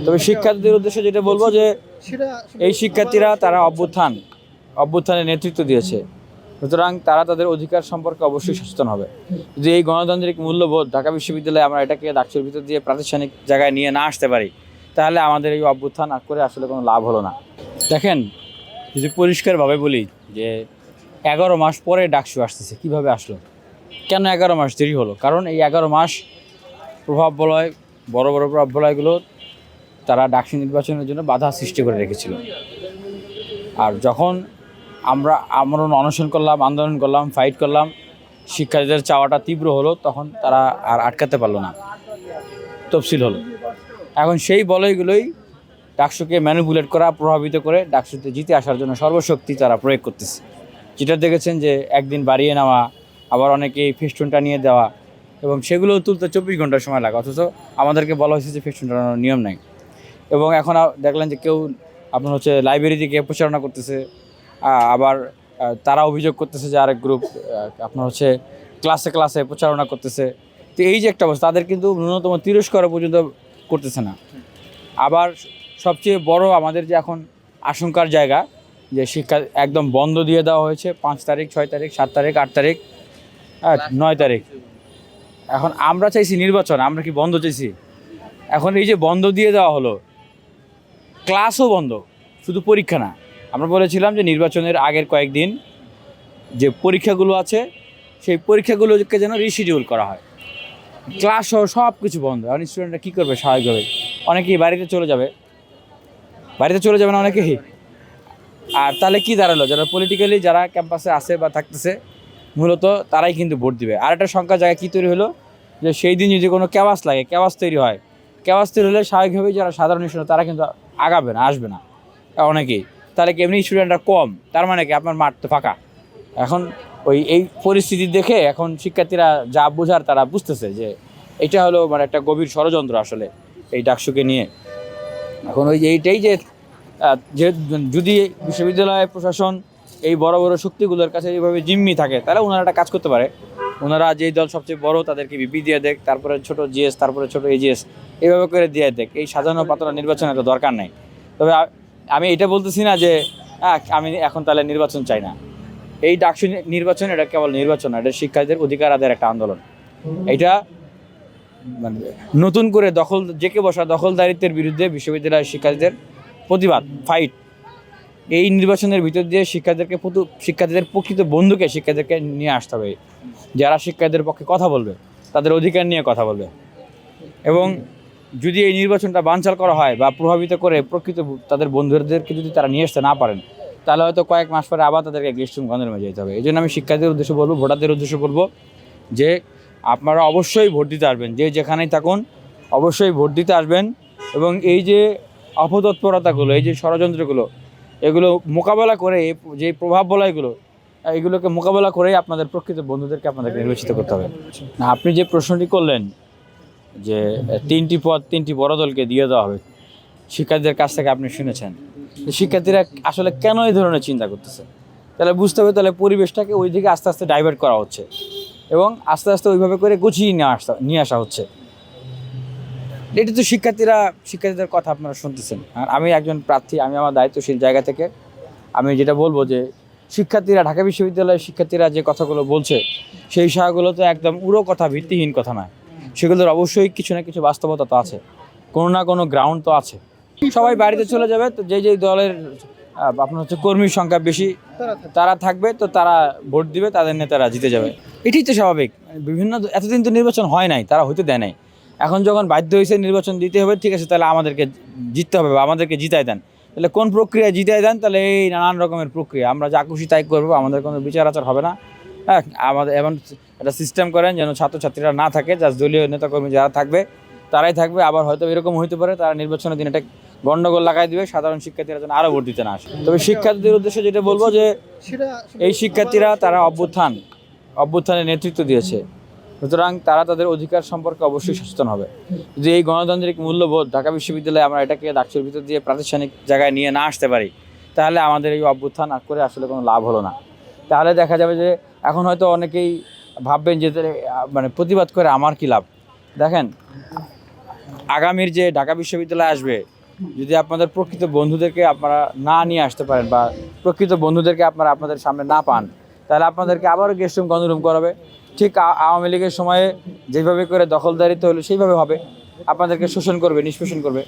তবে শিক্ষার্থীদের উদ্দেশ্যে যেটা বলবো যে এই শিক্ষার্থীরা তারা অভ্যুত্থানের নেতৃত্ব দিয়েছে, সুতরাং তারা তাদের অধিকার সম্পর্কে অবশ্যই সচেতন হবে। যদি এই গণতান্ত্রিক মূল্যবোধ ঢাকা বিশ্ববিদ্যালয়ে আমরা এটাকে ডাকসুর ভিতর দিয়ে প্রাতিষ্ঠানিক জায়গায় নিয়ে না আসতে পারি, তাহলে আমাদের এই অভ্যুত্থান করে আসলে কোনো লাভ হলো না। দেখেন, যদি পরিষ্কারভাবে বলি যে 11 মাস পরে ডাকসু আসতেছে, কিভাবে আসলো, কেন 11 মাস দেরি হলো? কারণ এই 11 মাস বড় বড় প্রভাব বলয়গুলো তারা ডাকসু নির্বাচনের জন্য বাধা সৃষ্টি করে রেখেছিল। আর যখন আমরা অনশন করলাম, আন্দোলন করলাম, ফাইট করলাম, শিক্ষার্থীদের চাওয়াটা তীব্র হলো, তখন তারা আর আটকাতে পারলো না, তফসিল হলো। এখন সেই বলয়গুলোই ডাকসুকে ম্যানিপুলেট করা, প্রভাবিত করে ডাকসুতে জিতে আসার জন্য সর্বশক্তি তারা প্রয়োগ করতেছে। যেটা দেখেছেন যে একদিন বাড়িয়ে নেওয়া, আবার অনেকেই ফেস্টুন টানিয়ে দেওয়া, এবং সেগুলো তুলতে 24 ঘন্টা সময় লাগে, অথচ আমাদেরকে বলা হয়েছে যে ফেস্টুন টানানোর নিয়ম নাই। এবং এখন দেখলেন যে কেউ আপনার লাইব্রেরি থেকে প্রচারণা করতেছে, আবার তারা অভিযোগ করতেছে যে আরেক গ্রুপ আপনার ক্লাসে ক্লাসে প্রচারণা করতেছে। তো এই যে একটা অবস্থা, তাদের কিন্তু ন্যূনতম তিরস্কার পর্যন্ত করতেছে না। আবার সবচেয়ে বড় আমাদের যে এখন আশঙ্কার জায়গা, যে শিক্ষা একদম বন্ধ দিয়ে দেওয়া হয়েছে 5 তারিখ, 6 তারিখ, 7 তারিখ, 8 তারিখ, 9 তারিখ। এখন আমরা চাইছি নির্বাচন, আমরা কি বন্ধ চাইছি? এখন এই যে বন্ধ দিয়ে দেওয়া হলো, ক্লাসও বন্ধ, শুধু পরীক্ষা না। আমরা বলেছিলাম যে নির্বাচনের আগের কয়েকদিন যে পরীক্ষাগুলো আছে, সেই পরীক্ষাগুলোকে যেন রিশিডিউল করা হয়। ক্লাস সব কিছু বন্ধ। এখন স্টুডেন্টরা কী করবে? স্বাভাবিকভাবে অনেকেই বাড়িতে চলে যাবে না অনেকেই। আর তাহলে কি দাঁড়ালো? যারা পলিটিক্যালি যারা ক্যাম্পাসে আসে বা থাকতেছে, মূলত তারাই কিন্তু ভোট দিবে। আর একটা সংখ্যার জায়গায় কী তৈরি হলো, যে সেই দিন যদি কোনো ক্যাওয়াস লাগে, ক্যাওয়াস তৈরি হলে স্বাভাবিকভাবেই যারা সাধারণ স্টুডেন্ট তারা কিন্তু আগাবে না, আসবে না অনেকেই। তাহলে কি এমনি স্টুডেন্টরা কম, তার মানে কি আপনার মাঠ তো ফাঁকা। এখন এই পরিস্থিতি দেখে এখন শিক্ষার্থীরা যা বোঝার তারা বুঝতেছে যে এটা হলো একটা গভীর ষড়যন্ত্র আসলে এই ডাকসুকে নিয়ে। এখন এইটাই যে যদি বিশ্ববিদ্যালয় প্রশাসন এই বড় বড় শক্তিগুলোর কাছে এইভাবে জিম্মি থাকে, তাহলে ওনারা একটা কাজ করতে পারে। ওনারা যেই দল সবচেয়ে বড় তাদেরকে বিপি দিয়ে দেখ, তারপরে ছোট জিএস, তারপরে ছোট এজিএস, এইভাবে করে দিয়ে দেখ। এই সাজানো পাতানো নির্বাচনের তো দরকার নেই। তবে আমি এটা বলতেছি না যে আমি এখন তাহলে নির্বাচন চাই না। এই ডাকসু নির্বাচন এটা কেবল নির্বাচন না, এটা শিক্ষার্থীদের অধিকার আদায়ের একটা আন্দোলন। এটা নতুন করে জেকে বসা দখলদারিত্বের বিরুদ্ধে বিশ্ববিদ্যালয়ের শিক্ষার্থীদের প্রতিবাদ, ফাইট। এই নির্বাচনের ভিতর দিয়ে শিক্ষার্থীদের প্রকৃত বন্ধুকে শিক্ষার্থীদেরকে নিয়ে আসতে হবে, যারা শিক্ষার্থীদের পক্ষে কথা বলবে, তাদের অধিকার নিয়ে কথা বলবে। এবং যদি এই নির্বাচনটা বানচাল করা হয় বা প্রভাবিত করে প্রকৃত তাদের বন্ধুদেরকে যদি তারা নিয়ে আসতে না পারেন, তাহলে হয়তো কয়েক মাস পরে আবার তাদেরকে গেস্টরুম গণরুমে যেতে হবে। এই জন্য আমি শিক্ষার্থীদের উদ্দেশ্যে বলবো, ভোটারদের উদ্দেশ্যে বলবো যে আপনারা অবশ্যই ভোট দিতে আসবেন, যে যেখানেই থাকুন অবশ্যই ভোট দিতে আসবেন। এবং এই যে অপতৎপরতাগুলো, এই যে ষড়যন্ত্রগুলো, এগুলো মোকাবেলা করে, যে প্রভাব বলয়গুলো, এগুলোকে মোকাবেলা করেই আপনাদের প্রকৃত বন্ধুদেরকে আপনাদেরকে নির্বাচিত করতে হবে। আপনি যে প্রশ্নটি করলেন যে 3টি পদ 3টি বড় দলকে দিয়ে দেওয়া হবে, শিক্ষার্থীদের কাছ থেকে আপনি শুনেছেন। শিক্ষার্থীরা আসলে কেন এই ধরনের চিন্তা করতেছে, তাহলে বুঝতে হবে, তাহলে পরিবেশটাকে ওই দিকে আস্তে আস্তে ডাইভার্ট করা হচ্ছে এবং আস্তে আস্তে ওইভাবে করে গুছিয়ে নিয়ে আসা হচ্ছে। এটি তো শিক্ষার্থীদের কথা আপনারা শুনতেছেন। আর আমি একজন প্রার্থী, আমি আমার দায়িত্বশীল জায়গা থেকে আমি যেটা বলবো যে ঢাকা বিশ্ববিদ্যালয়ের শিক্ষার্থীরা যে কথাগুলো বলছে, সেই বিষয়গুলো তো একদম উড়ো কথা, ভিত্তিহীন কথা নয়। সেগুলোর অবশ্যই কিছু না কিছু বাস্তবতা তো আছে, কোনো না কোনো গ্রাউন্ড তো আছে। সবাই বাড়িতে চলে যাবে, তো যে দলের আপনার কর্মীর সংখ্যা বেশি তারা থাকবে, তো তারা ভোট দিবে, তাদের নেতারা জিতে যাবে। এটাই তো স্বাভাবিক। এতদিন তো নির্বাচন হয় নাই, তারা হইতে দেয় নাই। এখন যখন বাধ্য হয়েছে নির্বাচন দিতে হবে, ঠিক আছে, তাহলে আমাদেরকে জিততে হবে বা আমাদেরকে জিতায় দেন। তাহলে কোন প্রক্রিয়া জিতায় দেন? তাহলে এই নানান রকমের প্রক্রিয়া, আমরা যা খুশি তাই করবো, আমাদের কোনো বিচার আচার হবে না। হ্যাঁ, আমাদের এমন একটা সিস্টেম করেন যেন ছাত্রছাত্রীরা না থাকে, জাস্ট দলীয় নেতাকর্মী যারা থাকবে তারাই থাকবে। আবার হয়তো এরকম হইতে পারে তারা নির্বাচনের দিন এটা গন্ডগোল লাগাই দিবে, সাধারণ শিক্ষার্থীরা যেন আরও ভোট দিতে না আসে। তবে শিক্ষার্থীদের উদ্দেশ্যে যেটা বলবো যে এই শিক্ষার্থীরা তারা অভ্যুত্থানের নেতৃত্ব দিয়েছে, সুতরাং তারা তাদের অধিকার সম্পর্কে অবশ্যই সচেতন হবে। যদি এই গণতান্ত্রিক মূল্যবোধ ঢাকা বিশ্ববিদ্যালয়ে আমরা এটাকে ডাকসুর ভিতর দিয়ে প্রাতিষ্ঠানিক জায়গায় নিয়ে না আসতে পারি, তাহলে আমাদের এই অভ্যুত্থান করে আসলে কোনো লাভ হলো না। তাহলে দেখা যাবে যে এখন হয়তো অনেকেই ভাববেন যে প্রতিবাদ করে আমার কি লাভ। দেখেন, আগামীর যে ঢাকা বিশ্ববিদ্যালয় আসবে, যদি আপনাদের প্রকৃত বন্ধুদেরকে আপনারা না নিয়ে আসতে পারেন বা প্রকৃত বন্ধুদেরকে আপনারা আপনাদের সামনে না পান, তাহলে আপনাদেরকে আবারও গেস্ট রুম গণরুম করাবে। ঠিক আওয়ামী লীগের সময়ে যেভাবে করে দখলদারিত্ব হলো সেইভাবে হবে, আপনাদেরকে শোষণ করবে, নিষ্পেষণ করবে।